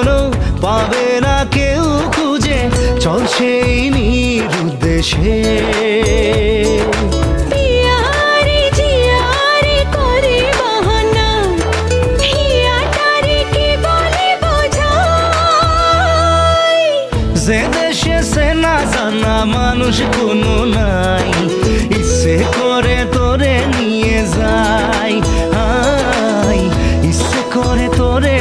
কখনো পাবে না কেউ খুঁজে, চল সেই নিরুদ্দেশে। যে দেশে সে না জানা মানুষ কোনো নাই, ইচ্ছে করে তোরে নিয়ে যাই, ইচ্ছে করে তোরে